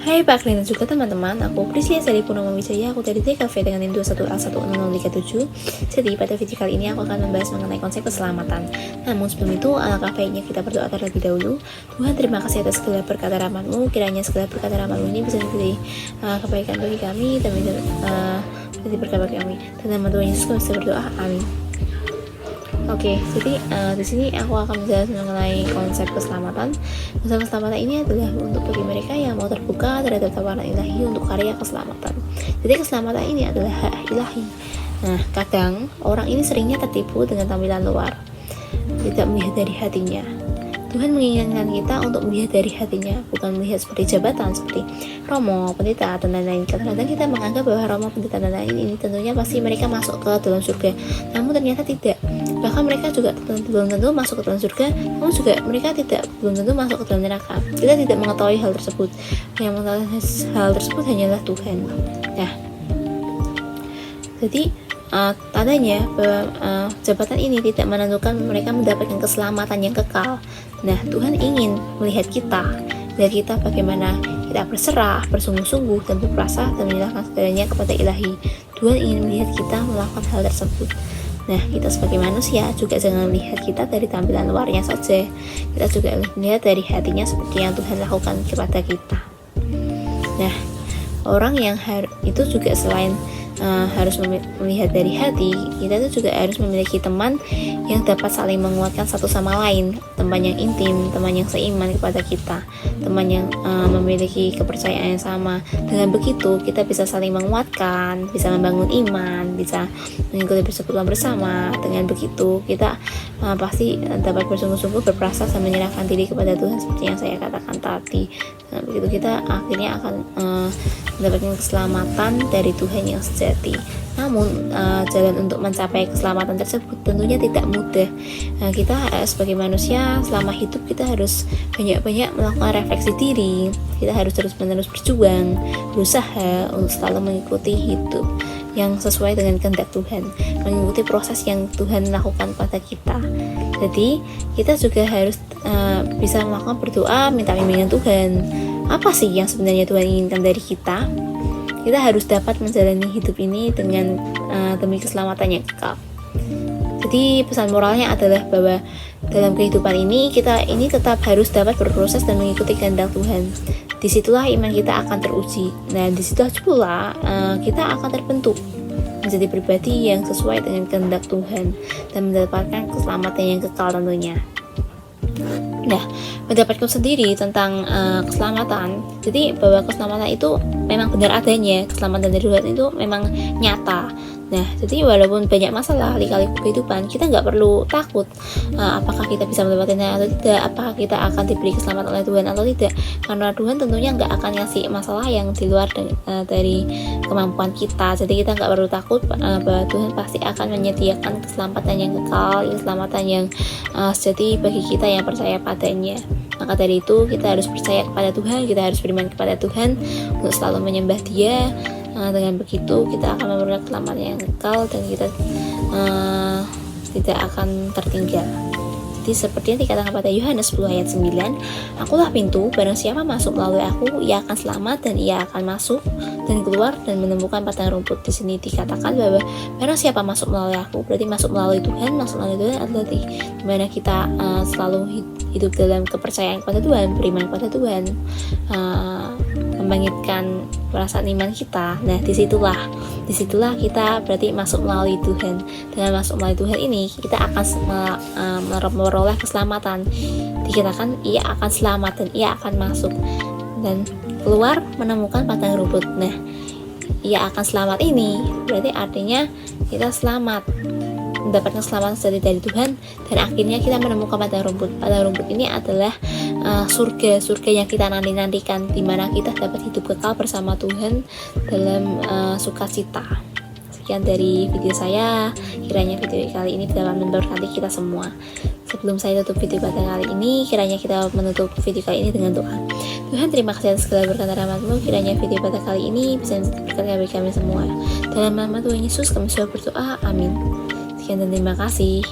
Hai Pak Klin dan juga teman-teman, aku Priscia Sari Purnama Wijaya, aku dari TKV dengan NIM 21A16037. Jadi pada video kali ini aku akan membahas mengenai konsep keselamatan. Namun sebelum itu, alangkah baiknya kita berdoa terlebih dahulu. Tuhan, terima kasih atas segala berkat rahmat-Mu, kiranya segala berkat rahmat-Mu ini bisa menjadi kebaikan bagi kami dan menjadi berkat bagi kami. Dan nama Tuhan Yesus kami berdoa, amin. Oke, jadi di sini aku akan menjelaskan mengenai konsep keselamatan. Konsep keselamatan ini adalah untuk bagi mereka yang mau terbuka terhadap tawaran ilahi untuk karya keselamatan. Jadi keselamatan ini adalah hak ilahi. Nah, kadang orang ini seringnya tertipu dengan tampilan luar, tidak melihat dari hatinya. Tuhan menginginkan kita untuk melihat dari hatinya, bukan melihat seperti jabatan, seperti romo, pendeta, dan lain-lain. Kadang-kadang kita menganggap bahwa romo, pendeta, dan lain-lain ini tentunya pasti mereka masuk ke dalam surga. Namun ternyata tidak. Bahkan mereka juga belum tentu masuk ke dalam surga, namun juga mereka belum tentu masuk ke dalam neraka. Kita tidak mengetahui hal tersebut. Yang mengetahui hal tersebut hanyalah Tuhan. Nah, jadi tandanya bahwa jabatan ini tidak menentukan mereka mendapatkan keselamatan yang kekal. Nah, Tuhan ingin melihat kita bagaimana kita berserah, bersungguh-sungguh, dan berpuasa dan menyerahkan segalanya kepada ilahi. Tuhan ingin melihat kita melakukan hal tersebut. Nah, kita sebagai manusia juga jangan melihat kita dari tampilan luarnya saja. Kita juga melihat dari hatinya seperti yang Tuhan lakukan kepada kita. Nah, orang yang itu juga selain harus melihat dari hati, kita itu juga harus memiliki teman yang dapat saling menguatkan satu sama lain, teman yang intim, teman yang seiman kepada kita, teman yang memiliki kepercayaan yang sama. Dengan begitu kita bisa saling menguatkan, bisa membangun iman, bisa mengikuti persekutuan bersama. Dengan begitu kita pasti dapat bersungguh-sungguh berpuasa dan menyerahkan diri kepada Tuhan seperti yang saya katakan tadi. Nah, begitu kita akhirnya akan mendapatkan keselamatan dari Tuhan yang sejati. Namun jalan untuk mencapai keselamatan tersebut tentunya tidak mudah. Kita sebagai manusia selama hidup kita harus banyak-banyak melakukan refleksi diri. Kita harus terus-menerus berjuang, berusaha untuk selalu mengikuti hidup yang sesuai dengan kehendak Tuhan, mengikuti proses yang Tuhan lakukan pada kita. Jadi kita juga harus bisa melakukan berdoa, minta bimbingan Tuhan. Apa sih yang sebenarnya Tuhan inginkan dari kita? Kita harus dapat menjalani hidup ini dengan demi keselamatan yang kekal. Jadi pesan moralnya adalah bahwa dalam kehidupan ini kita ini tetap harus dapat berproses dan mengikuti kehendak Tuhan. Disitulah iman kita akan teruji. Nah, disitulah pula kita akan terbentuk menjadi pribadi yang sesuai dengan kehendak Tuhan dan mendapatkan keselamatan yang kekal tentunya. Nah, pendapatku sendiri tentang keselamatan, jadi bahwa keselamatan itu memang benar adanya, keselamatan dari Tuhan itu memang nyata. Nah, jadi walaupun banyak masalah di kali kehidupan, kita nggak perlu takut apakah kita bisa mendapatkannya atau tidak, apakah kita akan diberi keselamatan oleh Tuhan atau tidak, karena Tuhan tentunya nggak akan ngasih masalah yang di luar dari kemampuan kita. Jadi kita nggak perlu takut bahwa Tuhan pasti akan menyediakan keselamatan yang kekal, keselamatan yang sejati bagi kita yang percaya padanya. Maka dari itu kita harus percaya kepada Tuhan, kita harus beriman kepada Tuhan untuk selalu menyembah Dia. Dengan begitu kita akan memperoleh keselamatan yang kekal dan kita tidak akan tertinggal. Jadi seperti yang dikatakan pada Yohanes 10 ayat 9, akulah pintu, barang siapa masuk melalui aku, ia akan selamat dan ia akan masuk dan keluar dan menemukan padang rumput. Di sini dikatakan bahwa barang siapa masuk melalui aku, berarti masuk melalui Tuhan. Masuk melalui Tuhan adalah di mana kita selalu hidup dalam kepercayaan kepada Tuhan, beriman kepada Tuhan, membangkitkan perasaan iman kita. Nah, disitulah kita berarti masuk melalui Tuhan. Dengan masuk melalui Tuhan ini kita akan memperoleh keselamatan. Dikatakan ia akan selamat dan ia akan masuk dan keluar menemukan padang rumput. Nah, ia akan selamat ini berarti artinya kita selamat, mendapatkan keselamatan sejati dari Tuhan, dan akhirnya kita menemukan padang rumput. Padang rumput ini adalah surga yang kita nantikan, di mana kita dapat hidup kekal bersama Tuhan dalam sukacita. Sekian dari video saya, kiranya video kali ini dapat memberkati kita semua. Sebelum saya tutup video pada kali ini, kiranya kita menutup video kali ini dengan doa. Tuhan, terima kasih atas segala berkat rahmat-Mu. Kiranya video pada kali ini bisa berkat bagi kami semua. Dalam nama Tuhan Yesus kami sudah berdoa, amin. Sekian dan terima kasih.